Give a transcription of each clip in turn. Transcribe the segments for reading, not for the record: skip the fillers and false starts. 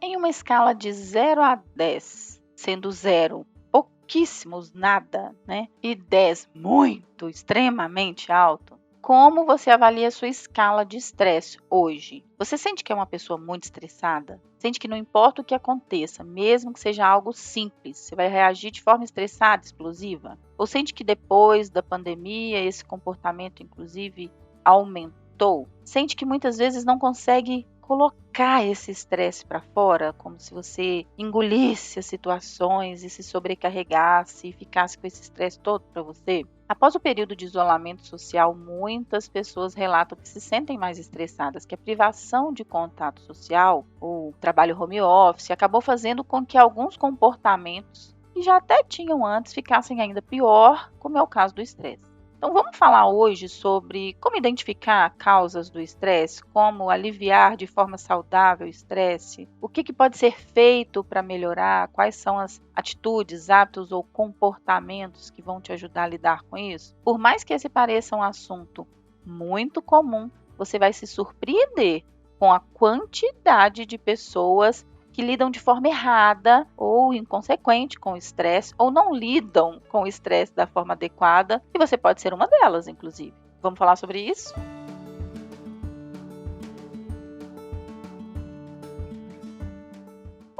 Em uma escala de 0 a 10, sendo 0 pouquíssimos, nada, né? E 10 muito, extremamente alto, como você avalia a sua escala de estresse hoje? Você sente que é uma pessoa muito estressada? Sente que não importa o que aconteça, mesmo que seja algo simples, você vai reagir de forma estressada, explosiva? Ou sente que depois da pandemia esse comportamento, inclusive, aumentou? Sente que muitas vezes não consegue colocar esse estresse para fora, como se você engolisse as situações e se sobrecarregasse e ficasse com esse estresse todo para você? Após o período de isolamento social, muitas pessoas relatam que se sentem mais estressadas, que a privação de contato social, o trabalho home office, acabou fazendo com que alguns comportamentos que já até tinham antes ficassem ainda pior, como é o caso do estresse. Então vamos falar hoje sobre como identificar causas do estresse, como aliviar de forma saudável o estresse, o que pode ser feito para melhorar, quais são as atitudes, hábitos ou comportamentos que vão te ajudar a lidar com isso. Por mais que esse pareça um assunto muito comum, você vai se surpreender com a quantidade de pessoas que lidam de forma errada ou inconsequente com o estresse, ou não lidam com o estresse da forma adequada, e você pode ser uma delas, inclusive. Vamos falar sobre isso?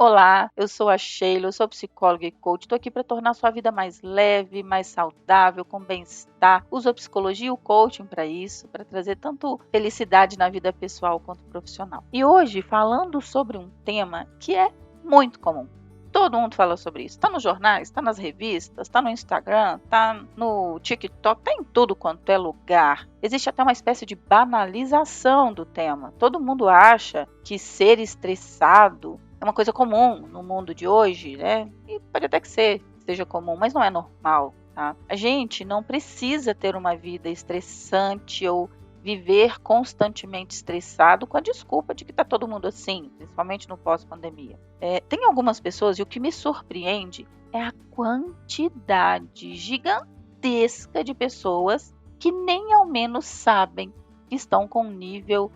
Olá, eu sou a Sheila, eu sou psicóloga e coach. Estou aqui para tornar sua vida mais leve, mais saudável, com bem-estar. Uso a psicologia e o coaching para isso, para trazer tanto felicidade na vida pessoal quanto profissional. E hoje, falando sobre um tema que é muito comum. Todo mundo fala sobre isso. Está nos jornais, está nas revistas, está no Instagram, está no TikTok, está em tudo quanto é lugar. Existe até uma espécie de banalização do tema. Todo mundo acha que ser estressado é uma coisa comum no mundo de hoje, né? E pode até que seja comum, mas não é normal, tá? A gente não precisa ter uma vida estressante ou viver constantemente estressado com a desculpa de que está todo mundo assim, principalmente no pós-pandemia. Tem algumas pessoas, e o que me surpreende é a quantidade gigantesca de pessoas que nem ao menos sabem que estão com um nível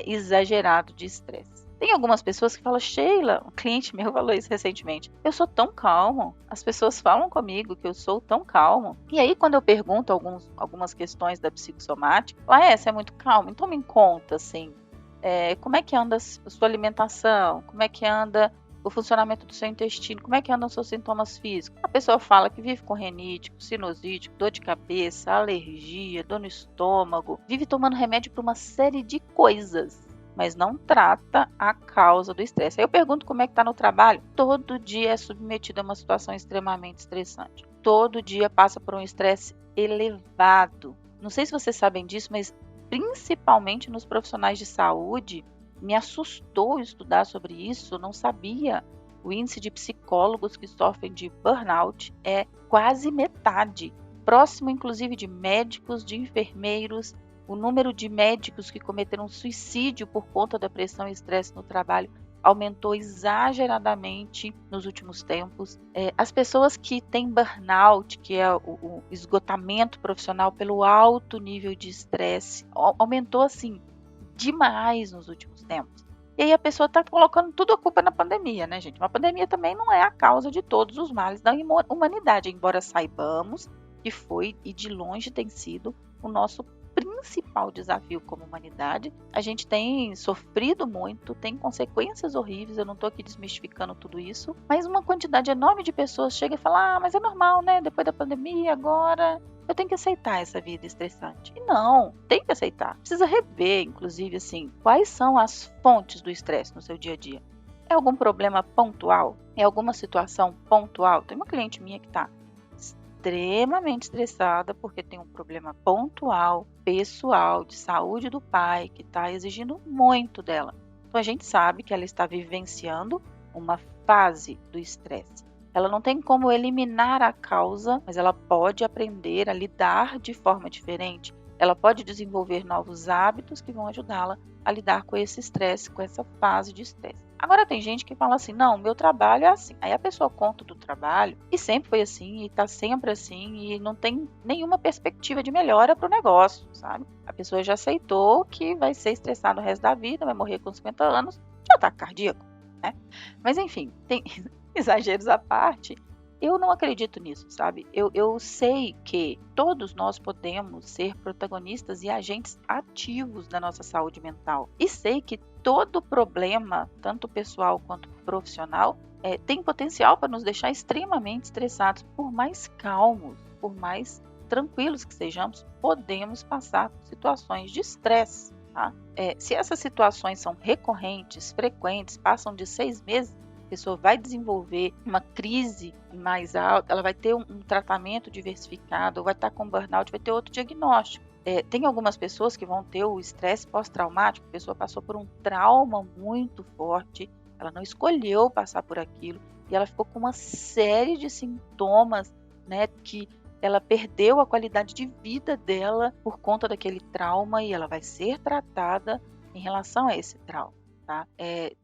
exagerado de estresse. Tem algumas pessoas que falam, Sheila, um cliente meu falou isso recentemente, eu sou tão calmo, as pessoas falam comigo que eu sou tão calmo. E aí quando eu pergunto algumas questões da psicossomática, você é muito calmo, então me conta assim, como é que anda a sua alimentação, como é que anda o funcionamento do seu intestino, como é que andam os seus sintomas físicos. A pessoa fala que vive com renite, sinusite, dor de cabeça, alergia, dor no estômago, vive tomando remédio para uma série de coisas, mas não trata a causa do estresse. Aí eu pergunto como é que está no trabalho. Todo dia é submetido a uma situação extremamente estressante. Todo dia passa por um estresse elevado. Não sei se vocês sabem disso, mas principalmente nos profissionais de saúde, me assustou estudar sobre isso, eu não sabia. O índice de psicólogos que sofrem de burnout é quase metade, próximo inclusive de médicos, de enfermeiros. O número de médicos que cometeram suicídio por conta da pressão e estresse no trabalho aumentou exageradamente nos últimos tempos. As pessoas que têm burnout, que é o esgotamento profissional pelo alto nível de estresse, aumentou assim demais nos últimos tempos. E aí a pessoa está colocando tudo a culpa na pandemia, né, gente? Uma pandemia também não é a causa de todos os males da humanidade, embora saibamos que foi e de longe tem sido o nosso principal desafio como humanidade. A gente tem sofrido muito, tem consequências horríveis, eu não estou aqui desmistificando tudo isso, mas uma quantidade enorme de pessoas chega e fala, mas é normal, né, depois da pandemia, agora eu tenho que aceitar essa vida estressante. E não, tem que aceitar. Precisa rever, inclusive, assim, quais são as fontes do estresse no seu dia a dia. É algum problema pontual? É alguma situação pontual? Tem uma cliente minha que está extremamente estressada porque tem um problema pontual, pessoal, de saúde do pai, que está exigindo muito dela. Então a gente sabe que ela está vivenciando uma fase do estresse. Ela não tem como eliminar a causa, mas ela pode aprender a lidar de forma diferente. Ela pode desenvolver novos hábitos que vão ajudá-la a lidar com esse estresse, com essa fase de estresse. Agora tem gente que fala assim, não, meu trabalho é assim. Aí a pessoa conta do trabalho e sempre foi assim, e tá sempre assim, e não tem nenhuma perspectiva de melhora para o negócio, sabe? A pessoa já aceitou que vai ser estressada o resto da vida, vai morrer com 50 anos de ataque cardíaco. né? Mas enfim, tem exageros à parte, eu não acredito nisso, sabe? Eu sei que todos nós podemos ser protagonistas e agentes ativos da nossa saúde mental. E sei que todo problema, tanto pessoal quanto profissional, tem potencial para nos deixar extremamente estressados. Por mais calmos, por mais tranquilos que sejamos, podemos passar por situações de estresse. Tá? Se essas situações são recorrentes, frequentes, passam de 6 meses, a pessoa vai desenvolver uma crise mais alta, ela vai ter um tratamento diversificado, ou vai estar com burnout, vai ter outro diagnóstico. Tem algumas pessoas que vão ter o estresse pós-traumático, a pessoa passou por um trauma muito forte, ela não escolheu passar por aquilo, e ela ficou com uma série de sintomas, né, que ela perdeu a qualidade de vida dela por conta daquele trauma e ela vai ser tratada em relação a esse trauma. Tá?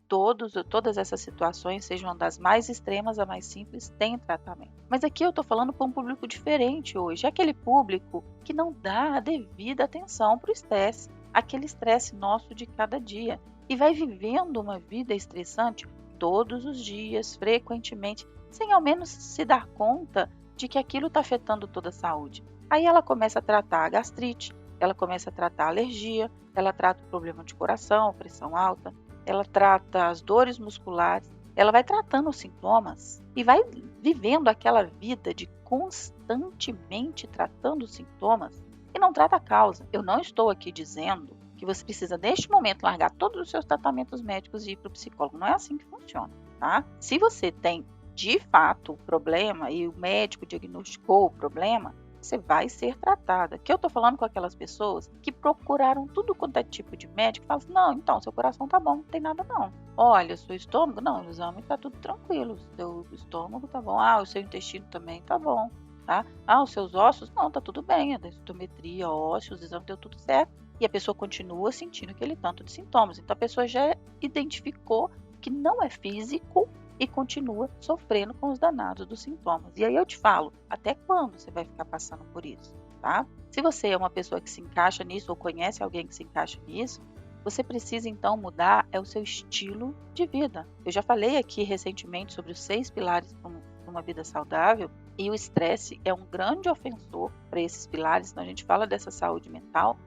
Todas essas situações, sejam das mais extremas a mais simples, têm tratamento. Mas aqui eu estou falando para um público diferente hoje, aquele público que não dá a devida atenção para o estresse, aquele estresse nosso de cada dia, e vai vivendo uma vida estressante todos os dias, frequentemente, sem ao menos se dar conta de que aquilo está afetando toda a saúde. Aí ela começa a tratar a gastrite, ela começa a tratar a alergia, ela trata o problema de coração, pressão alta, ela trata as dores musculares, ela vai tratando os sintomas e vai vivendo aquela vida de constantemente tratando os sintomas e não trata a causa. Eu não estou aqui dizendo que você precisa, neste momento, largar todos os seus tratamentos médicos e ir para o psicólogo. Não é assim que funciona, tá? Se você tem, de fato, o problema e o médico diagnosticou o problema, você vai ser tratada. Que eu tô falando com aquelas pessoas que procuraram tudo quanto é tipo de médico e falam assim, não, então, seu coração tá bom, não tem nada não. Olha, seu estômago, não, o exame tá tudo tranquilo, seu estômago tá bom, o seu intestino também tá bom, tá? Os seus ossos, não, tá tudo bem, a densitometria, ósseos, o exame deu tudo certo. E a pessoa continua sentindo aquele tanto de sintomas. Então, a pessoa já identificou que não é físico e continua sofrendo com os danados dos sintomas. E aí eu te falo, até quando você vai ficar passando por isso, tá? Se você é uma pessoa que se encaixa nisso ou conhece alguém que se encaixa nisso, você precisa então mudar o seu estilo de vida. Eu já falei aqui recentemente sobre os 6 pilares para uma vida saudável e o estresse é um grande ofensor para esses pilares. Então a gente fala dessa saúde mental,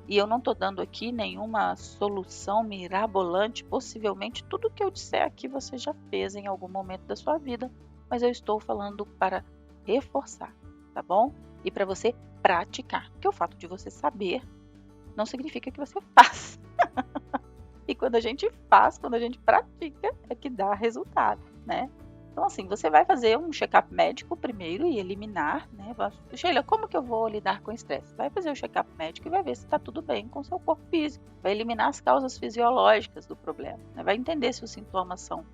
e eu não estou dando aqui nenhuma solução mirabolante. Possivelmente tudo que eu disser aqui você já fez em algum momento da sua vida, mas eu estou falando para reforçar, tá bom? E para você praticar, porque o fato de você saber não significa que você faz. E quando a gente faz, quando a gente pratica, é que dá resultado, né? Então, assim, você vai fazer um check-up médico primeiro e eliminar, né? Sheila, como que eu vou lidar com estresse? Vai fazer o check-up médico e vai ver se está tudo bem com o seu corpo físico. Vai eliminar as causas fisiológicas do problema, né? Vai entender se os sintomas são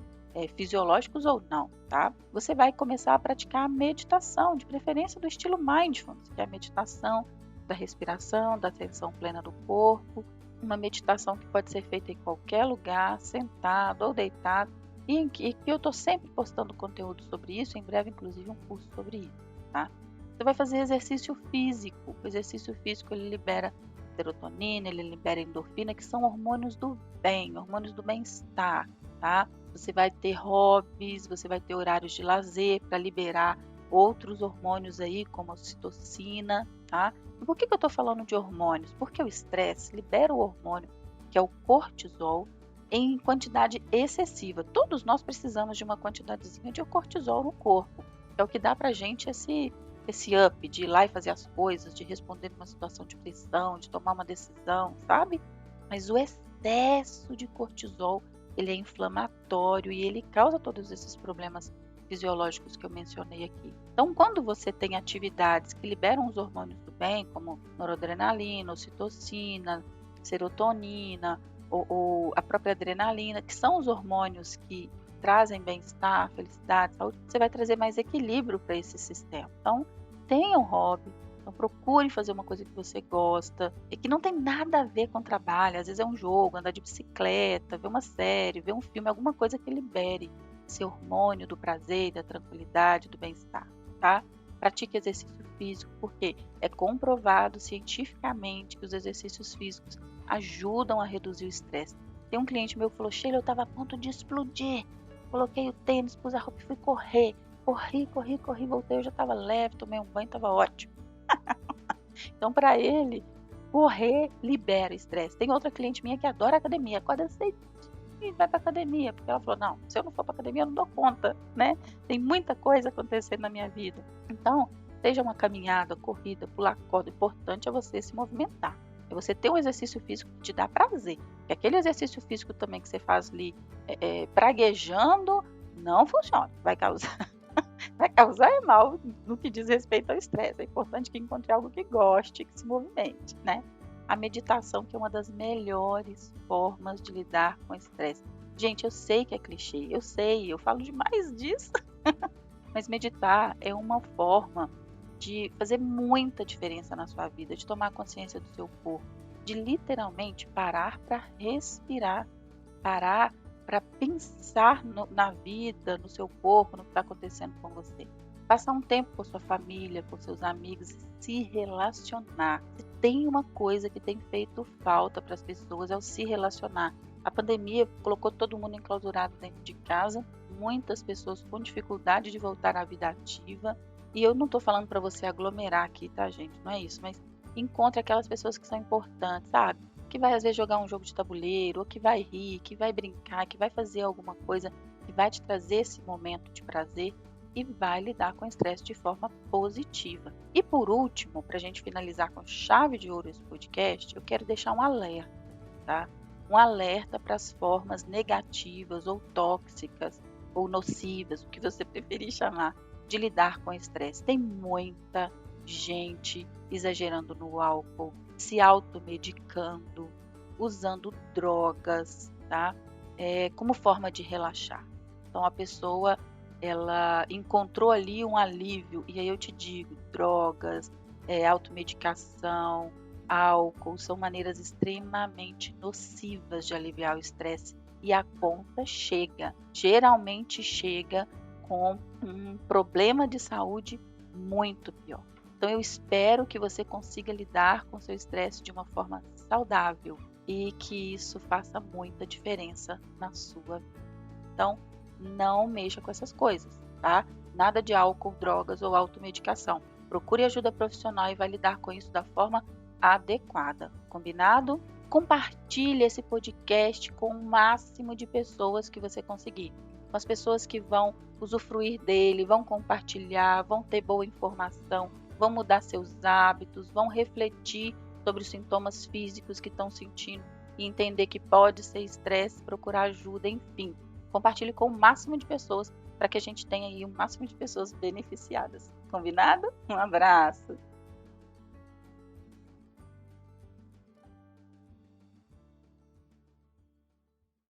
fisiológicos ou não, tá? Você vai começar a praticar a meditação, de preferência do estilo Mindfulness, que é a meditação da respiração, da atenção plena do corpo, uma meditação que pode ser feita em qualquer lugar, sentado ou deitado, e que eu estou sempre postando conteúdo sobre isso, em breve inclusive um curso sobre isso, tá? Você vai fazer exercício físico. O exercício físico ele libera serotonina, ele libera endorfina, que são hormônios do bem, hormônios do bem-estar, tá? Você vai ter hobbies, você vai ter horários de lazer para liberar outros hormônios aí, como a ocitocina, tá? E por que eu estou falando de hormônios? Porque o estresse libera o hormônio, que é o cortisol, em quantidade excessiva. Todos nós precisamos de uma quantidadezinha de cortisol no corpo. É o que dá pra gente esse up de ir lá e fazer as coisas, de responder numa situação de pressão, de tomar uma decisão, sabe? Mas o excesso de cortisol, ele é inflamatório e ele causa todos esses problemas fisiológicos que eu mencionei aqui. Então, quando você tem atividades que liberam os hormônios do bem, como noradrenalina, ocitocina, serotonina, ou a própria adrenalina, que são os hormônios que trazem bem-estar, felicidade, saúde, você vai trazer mais equilíbrio para esse sistema. Então, tenha um hobby, então procure fazer uma coisa que você gosta, e que não tem nada a ver com trabalho, às vezes é um jogo, andar de bicicleta, ver uma série, ver um filme, alguma coisa que libere esse hormônio do prazer, da tranquilidade, do bem-estar, tá? Pratique exercício físico, porque é comprovado cientificamente que os exercícios físicos ajudam a reduzir o estresse. Tem um cliente meu que falou: Sheila, eu estava a ponto de explodir. Coloquei o tênis, pus a roupa e fui correr. Corri, voltei, eu já estava leve, tomei um banho, estava ótimo. Então, para ele, correr libera estresse. Tem outra cliente minha que adora academia, acorda cedo e vai para academia, porque ela falou: não, se eu não for para academia, eu não dou conta, né? Tem muita coisa acontecendo na minha vida. Então, seja uma caminhada, corrida, pular corda, o importante é você se movimentar. É você ter um exercício físico que te dá prazer. Porque aquele exercício físico também que você faz ali praguejando, não funciona. Vai causar mal no que diz respeito ao estresse. É importante que encontre algo que goste, que se movimente, né? A meditação, que é uma das melhores formas de lidar com o estresse. Gente, eu sei que é clichê, eu falo demais disso, mas meditar é uma forma de fazer muita diferença na sua vida, de tomar consciência do seu corpo, de literalmente parar para respirar, parar para pensar na vida, no seu corpo, no que está acontecendo com você. Passar um tempo com sua família, com seus amigos e se relacionar. Se tem uma coisa que tem feito falta para as pessoas é o se relacionar. A pandemia colocou todo mundo enclausurado dentro de casa, muitas pessoas com dificuldade de voltar à vida ativa. E eu não estou falando para você aglomerar aqui, tá, gente? Não é isso, mas encontre aquelas pessoas que são importantes, sabe? Que vai às vezes jogar um jogo de tabuleiro, ou que vai rir, que vai brincar, que vai fazer alguma coisa que vai te trazer esse momento de prazer e vai lidar com o estresse de forma positiva. E por último, para a gente finalizar com chave de ouro esse podcast, eu quero deixar um alerta, tá? Um alerta para as formas negativas ou tóxicas ou nocivas, o que você preferir chamar, de lidar com o estresse. Tem muita gente exagerando no álcool, se automedicando, usando drogas, tá? Como forma de relaxar. Então a pessoa, ela encontrou ali um alívio, e aí eu te digo, drogas, automedicação, álcool, são maneiras extremamente nocivas de aliviar o estresse, e a conta chega, geralmente chega com um problema de saúde muito pior. Então eu espero que você consiga lidar com seu estresse de uma forma saudável e que isso faça muita diferença na sua vida. Então, não mexa com essas coisas, tá? Nada de álcool, drogas ou automedicação. Procure ajuda profissional e vai lidar com isso da forma adequada. Combinado? Compartilhe esse podcast com o máximo de pessoas que você conseguir. Com as pessoas que vão usufruir dele, vão compartilhar, vão ter boa informação, vão mudar seus hábitos, vão refletir sobre os sintomas físicos que estão sentindo e entender que pode ser estresse, procurar ajuda, enfim. Compartilhe com o máximo de pessoas para que a gente tenha aí o máximo de pessoas beneficiadas. Combinado? Um abraço!